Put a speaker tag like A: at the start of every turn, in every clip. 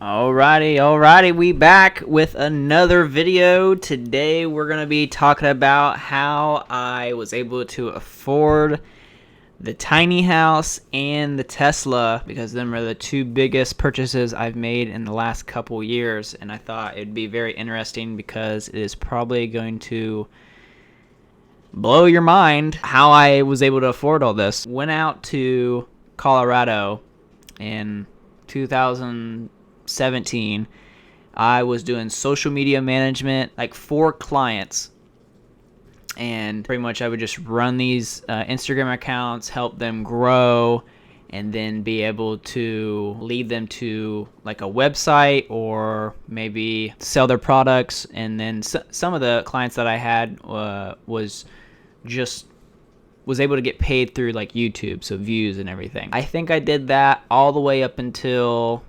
A: Alrighty, we back with another video. Today we're going to be talking about how I was able to afford the tiny house and the Tesla, because them are the two biggest purchases I've made in the last couple years, and I thought it'd be very interesting because it is probably going to blow your mind how I was able to afford all this. Went out to Colorado in 2017. I was doing social media management, like for clients, and pretty much I would just run these Instagram accounts, help them grow, and then be able to lead them to like a website or maybe sell their products. And then some of the clients that I had was able to get paid through like YouTube, so views and everything. I think I did that all the way up until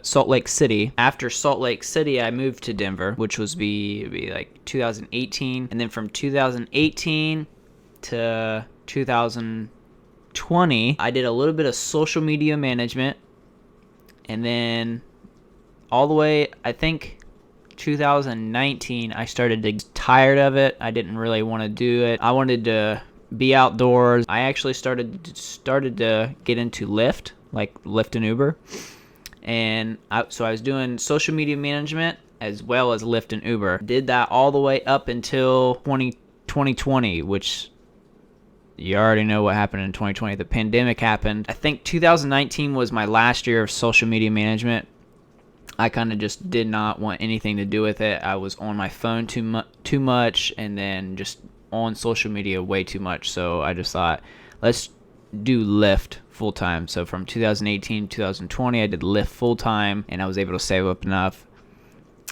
A: Salt Lake City. After Salt Lake City, I moved to Denver, which was be like 2018, and then from 2018 to 2020, I did a little bit of social media management, and then all the way, I think 2019, I started to get tired of it. I didn't really want to do it. I wanted to be outdoors. I actually started to get into Lyft, like Lyft and Uber, and so I was doing social media management as well as Lyft and Uber. Did that all the way up until 2020, which you already know what happened in 2020. The pandemic happened. I think 2019 was my last year of social media management. I kind of just did not want anything to do with it. I was on my phone too much, and then just on social media way too much. So I just thought, let's do Lyft full time. So from 2018 to 2020, I did Lyft full time, and I was able to save up enough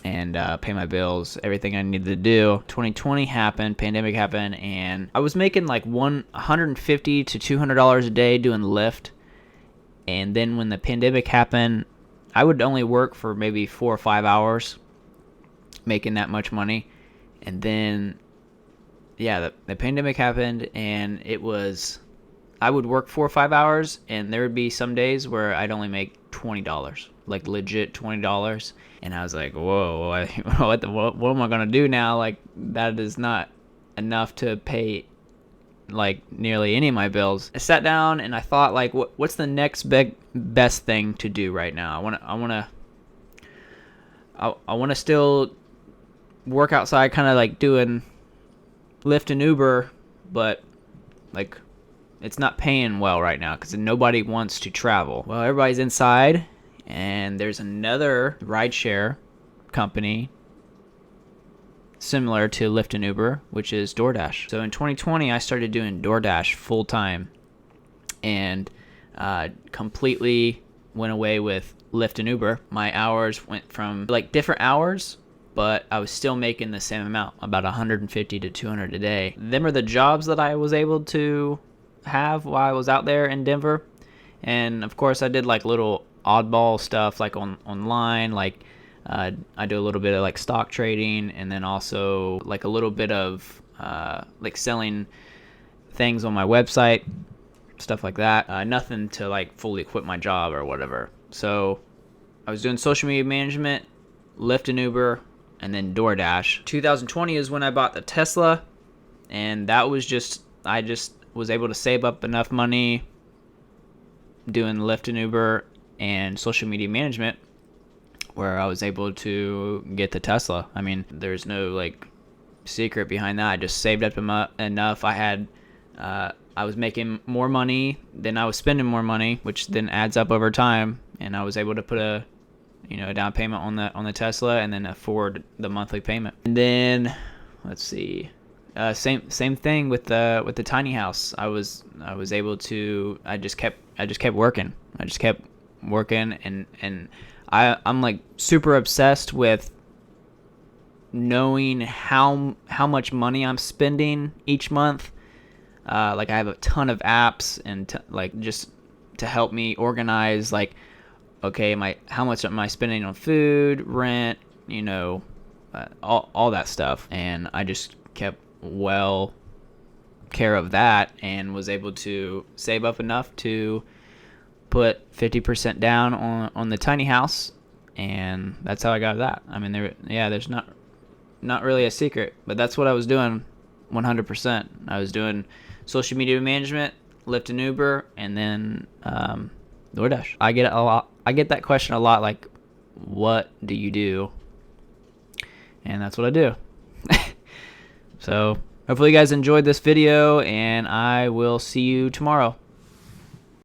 A: and pay my bills, everything I needed to do. 2020 happened, pandemic happened, and I was making like $150 to $200 a day doing Lyft. And then when the pandemic happened, I would only work for maybe 4 or 5 hours, making that much money. And then the pandemic happened, and I would work 4 or 5 hours, and there would be some days where I'd only make $20, like legit $20. And I was like, whoa, what am I going to do now? Like, that is not enough to pay like nearly any of my bills. I sat down and I thought, like, what's the next best thing to do right now? I want to still work outside, kind of like doing Lyft and Uber, but like it's not paying well right now because nobody wants to travel. Well, everybody's inside, and there's another rideshare company similar to Lyft and Uber, which is DoorDash. So in 2020, I started doing DoorDash full time, and completely went away with Lyft and Uber. My hours went from like different hours, but I was still making the same amount, about 150 to 200 a day. Them are the jobs that I was able to have while I was out there in Denver. And of course, I did like little oddball stuff like online, like I do a little bit of like stock trading, and then also like a little bit of like selling things on my website, stuff like that. Nothing to like fully quit my job or whatever. So I was doing social media management, Lyft and Uber, and then DoorDash. 2020 is when I bought the Tesla, and that was I just was able to save up enough money doing Lyft and Uber and social media management where I was able to get the Tesla. I mean, there's no like secret behind that. I just saved up enough. I was making more money than I was spending more money, which then adds up over time, and I was able to put a down payment on the Tesla, and then afford the monthly payment. And then let's see, same thing with the tiny house. I was able to. I just kept working. And I'm like super obsessed with knowing how much money I'm spending each month. Like I have a ton of apps and like just to help me organize, like, okay, how much am I spending on food, rent, all that stuff. And I just kept well care of that, and was able to save up enough to put 50% down on the tiny house, and that's how I got that. I mean, there's not really a secret, but that's what I was doing 100%. I was doing social media management, Lyft and Uber, and then DoorDash. I get that question a lot, like, what do you do? And that's what I do. So hopefully you guys enjoyed this video, and I will see you tomorrow.